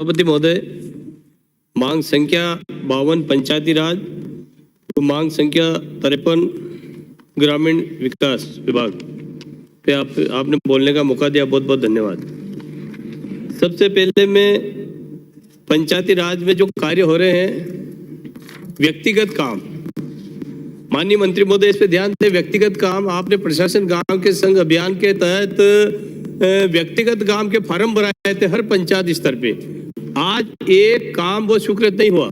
सभापति महोदय, मांग संख्या 52 पंचायती राज तो मांग संख्या 53 ग्रामीण विकास विभाग पे आपने बोलने का मौका दिया, बहुत बहुत धन्यवाद। सबसे पहले मैं पंचायती राज में जो कार्य हो रहे हैं, व्यक्तिगत काम, माननीय मंत्री महोदय इस पे ध्यान दें। व्यक्तिगत काम आपने प्रशासन गांव के संघ अभियान के तहत व्यक्तिगत काम के फॉर्म भराए थे हर पंचायत स्तर पे। आज एक काम वो स्वीकृत नहीं हुआ।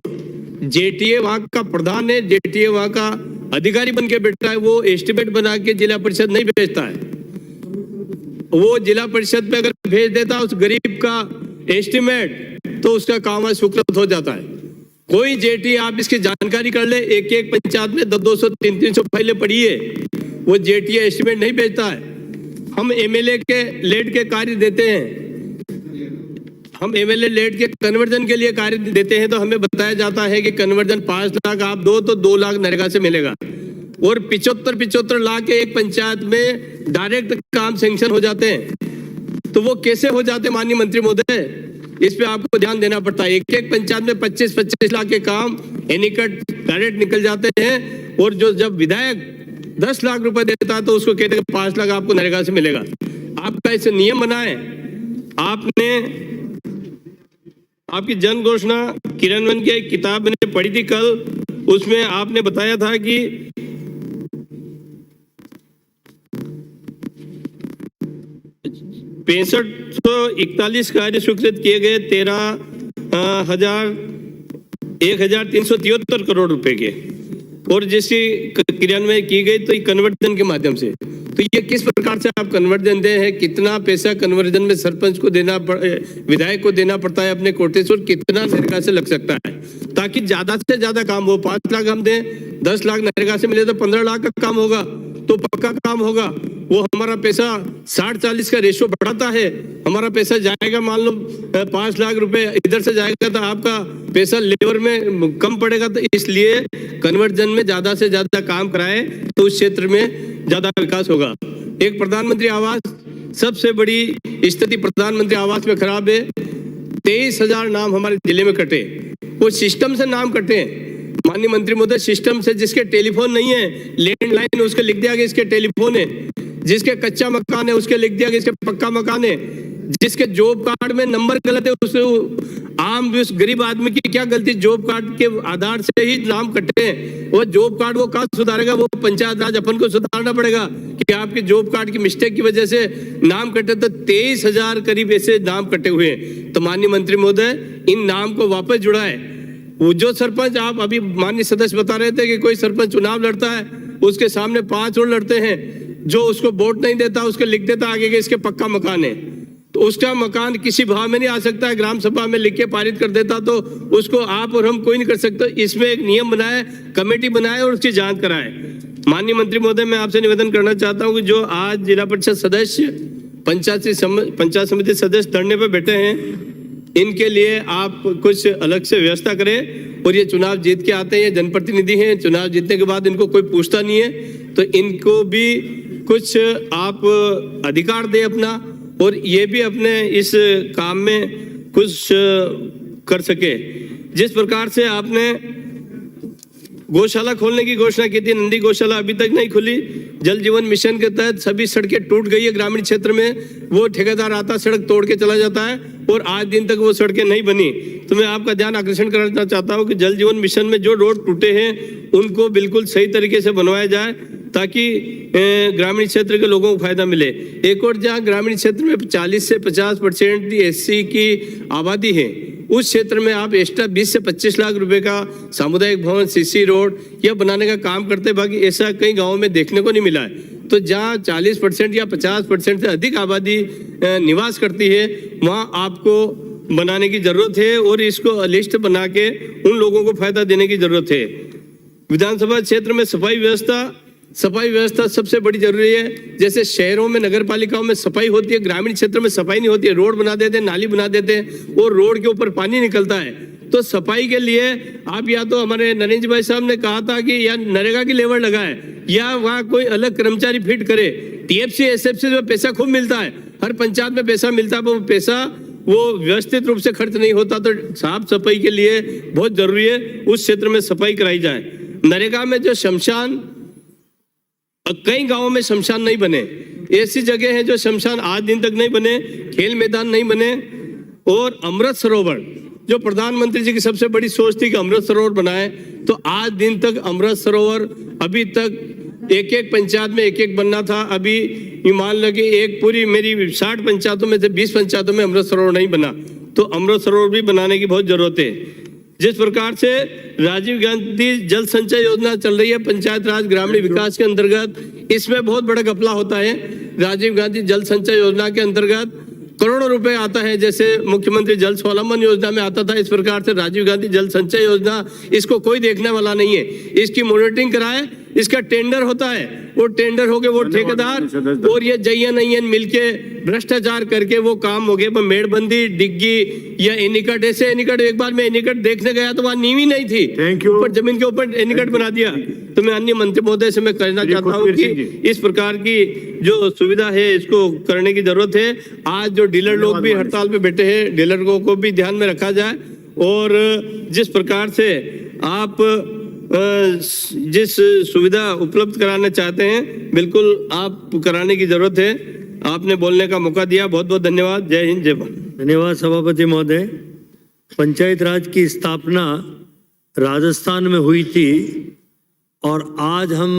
जेटीए वहां का प्रधान है, जेटीए वहां का अधिकारी बन के बैठा है, वो एस्टिमेट बना के जिला परिषद नहीं भेजता है। वो जिला परिषद पे अगर भेज देता उस गरीब का एस्टिमेट तो उसका काम स्वीकृत हो जाता है। कोई जेटी आप इसकी जानकारी कर ले, एक एक पंचायत में 200 300 फाइलें पड़ी है, वो जेटी एस्टिमेट नहीं भेजता है। हम एमएलए के लेट के कार्य देते हैं, हम एमएलए लेट के कन्वर्जन के लिए कार्य देते हैं तो हमें बताया जाता है कि कन्वर्जन 5 लाख आप दो तो 2 लाख नरेगा से मिलेगा, और 75 लाख के एक पंचायत में डायरेक्ट काम सैंक्शन हो जाते हैं। तो वो कैसे हो जाते हैं माननीय मंत्री महोदय, इस पे आपको ध्यान देना पड़ता है। एक एक पंचायत में 25-25 लाख के काम एनीकट डायरेक्ट निकल जाते हैं, और जो जब विधायक 10 लाख रुपए देता है तो उसको कहते हैं 5 लाख आपको नरेगा से मिलेगा। आपका इसे नियम बनाए। आपने आपकी जन घोषणा किरणवन की एक किताब मैंने पढ़ी थी कल, उसमें आपने बताया था कि 6541 कार्य स्वीकृत किए गए, 13,373 करोड़ रुपए के, और जिसकी क्रियान्वयन की गई तो कन्वर्जन के माध्यम से। तो ये किस प्रकार से आप कन्वर्जन दे हैं, कितना पैसा कन्वर्जन में सरपंच को देना, विधायक को देना पड़ता है अपने कोटे से, और कितना नरेगा से लग सकता है, ताकि ज्यादा से ज्यादा काम हो। 5 लाख हम दें, 10 लाख नरेगा से मिले तो 15 लाख का काम होगा, तो पक्का काम होगा। वो हमारा पैसा 60-40 का रेशियो बढ़ाता है। हमारा पैसा जाएगा, मान लो 5 लाख रुपए इधर से जाएगा तो आपका पैसा लेबर में कम पड़ेगा। तो इसलिए कन्वर्जन में ज्यादा से ज्यादा काम कराए तो उस क्षेत्र में ज्यादा विकास होगा। एक प्रधानमंत्री आवास, सबसे बड़ी स्थिति प्रधानमंत्री आवास में खराब है। 23,000 नाम हमारे जिले में कटे, वो सिस्टम से नाम कटे माननीय मंत्री महोदय, सिस्टम से। जिसके टेलीफोन नहीं है, लैंडलाइन उसके लिख दिया गया इसके टेलीफोन है, जिसके कच्चा मकान है उसके लिख दिया गया इसके पक्का मकान है, जिसके जॉब कार्ड में नंबर गलत है उसे, आम उस गरीब आदमी की क्या गलती, जॉब कार्ड के आधार से ही नाम कटे हैं। वो जॉब कार्ड वो कहाँ सुधारेगा, वो पंचायत राज अपन को सुधारना पड़ेगा कि आपके जॉब कार्ड की मिस्टेक की वजह से नाम कटे। तो 23,000 करीब ऐसे नाम कटे हुए हैं। तो माननीय मंत्री महोदय, इन नाम को वापस जुड़ाए। वो जो सरपंच, आप अभी माननीय सदस्य बता रहे थे कि कोई सरपंच चुनाव लड़ता है, उसके सामने 5 और लड़ते हैं, जो उसको वोट नहीं देता उसके लिख देता आगे के इसके पक्का मकान है, तो उसका मकान किसी भाव में नहीं आ सकता है, ग्राम सभा में लिख के पारित कर देता, तो उसको आप और हम कोई नहीं कर सकते। इसमें एक नियम बनाए, कमेटी बनाए और उसकी जांच कराए। माननीय मंत्री महोदय, मैं आपसे निवेदन करना चाहता हूं कि जो आज जिला परिषद सदस्य, पंचायत समिति सदस्य धरने पर बैठे हैं, इनके लिए आप कुछ अलग से व्यवस्था करें। और ये चुनाव जीत के आते हैं, ये जनप्रतिनिधि हैं, चुनाव जीतने के बाद इनको कोई पूछता नहीं है, तो इनको भी कुछ आप अधिकार दें अपना, और ये भी अपने इस काम में कुछ कर सके। जिस प्रकार से आपने गौशाला खोलने की घोषणा की थी, नंदी गौशाला अभी तक नहीं खुली। जल जीवन मिशन के तहत सभी सड़कें टूट गई है ग्रामीण क्षेत्र में, वो ठेकेदार आता सड़क तोड़ के चला जाता है और आज दिन तक वो सड़कें नहीं बनी। तो मैं आपका ध्यान आकर्षण करना चाहता हूं कि जल जीवन मिशन में जो रोड टूटे हैं उनको बिल्कुल सही तरीके से बनवाया जाए, ताकि ग्रामीण क्षेत्र के लोगों को फायदा मिले। एक और, जहाँ ग्रामीण क्षेत्र में 40 से 50% एससी की आबादी है, उस क्षेत्र में आप एक्स्ट्रा 20 से 25 लाख रुपए का सामुदायिक भवन, सीसी रोड या बनाने का काम करते, बाकी ऐसा कई गांवों में देखने को नहीं मिला है। तो जहाँ 40% या 50% से अधिक आबादी निवास करती है, वहाँ आपको बनाने की जरूरत है, और इसको लिस्ट बना के उन लोगों को फायदा देने की जरूरत है। विधानसभा क्षेत्र में सफाई व्यवस्था सबसे बड़ी जरूरी है। जैसे शहरों में, नगर पालिकाओं में सफाई होती है, ग्रामीण क्षेत्र में सफाई नहीं होती है। रोड बना देते हैं, नाली बना देते हैं, और रोड के ऊपर पानी निकलता है। तो सफाई के लिए आप या तो, हमारे नरेंद्र भाई साहब ने कहा था कि या नरेगा की लेबर लगाए, या वहाँ कोई अलग कर्मचारी फिट करे। टीएफसी, एसएफसी में पैसा खूब मिलता है, हर पंचायत में पैसा मिलता है, वो पैसा वो व्यवस्थित रूप से खर्च नहीं होता, तो साफ सफाई के लिए बहुत जरूरी है उस क्षेत्र में सफाई कराई जाए। नरेगा में जो शमशान, कई गांवों में शमशान नहीं बने, ऐसी जगह है जो शमशान आज दिन तक नहीं बने, खेल मैदान नहीं बने। और अमृत सरोवर जो प्रधानमंत्री जी की सबसे बड़ी सोच थी कि अमृत सरोवर बनाए, तो आज दिन तक अमृत सरोवर अभी तक एक एक पंचायत में एक एक बनना था। अभी ये मान लो कि एक पूरी मेरी 60 पंचायतों में से 20 पंचायतों में अमृत सरोवर नहीं बना, तो अमृत सरोवर भी बनाने की बहुत जरूरत है। जिस प्रकार से राजीव गांधी जल संचय योजना चल रही है पंचायत राज ग्रामीण विकास के अंतर्गत, इसमें बहुत बड़ा घपला होता है। राजीव गांधी जल संचय योजना के अंतर्गत करोड़ों रुपए आता है, जैसे मुख्यमंत्री जल स्वावलंबन योजना में आता था, इस प्रकार से राजीव गांधी जल संचय योजना, इसको कोई देखने वाला नहीं है। इसकी मॉनिटरिंग कराए, इसका टेंडर होता है, वो टेंडर हो गए, वो ठेकेदार और ये जयन नयन मिलके भ्रष्टाचार करके वो काम हो गए। मेड़बंदी, डिग्गी या एनीकट, ऐसे एनीकट, एक बार मैं एनीकट देखने गया तो वहां नींव ही नहीं थी, ऊपर जमीन के ऊपर एनीकट बना दिया। तो मैं अन्य मंत्री महोदय से मैं कहना चाहता हूँ कि इस प्रकार की जो सुविधा है इसको करने की जरूरत है। आज जो डीलर लोग भी हड़ताल पे बैठे हैं, डीलर को भी ध्यान में रखा जाए। और जिस प्रकार से आप जिस सुविधा उपलब्ध कराना चाहते हैं, बिल्कुल आप कराने की जरूरत है। आपने बोलने का मौका दिया, बहुत बहुत धन्यवाद। जय हिंद, जय भारत। धन्यवाद सभापति महोदय। पंचायत राज की स्थापना राजस्थान में हुई थी और आज हम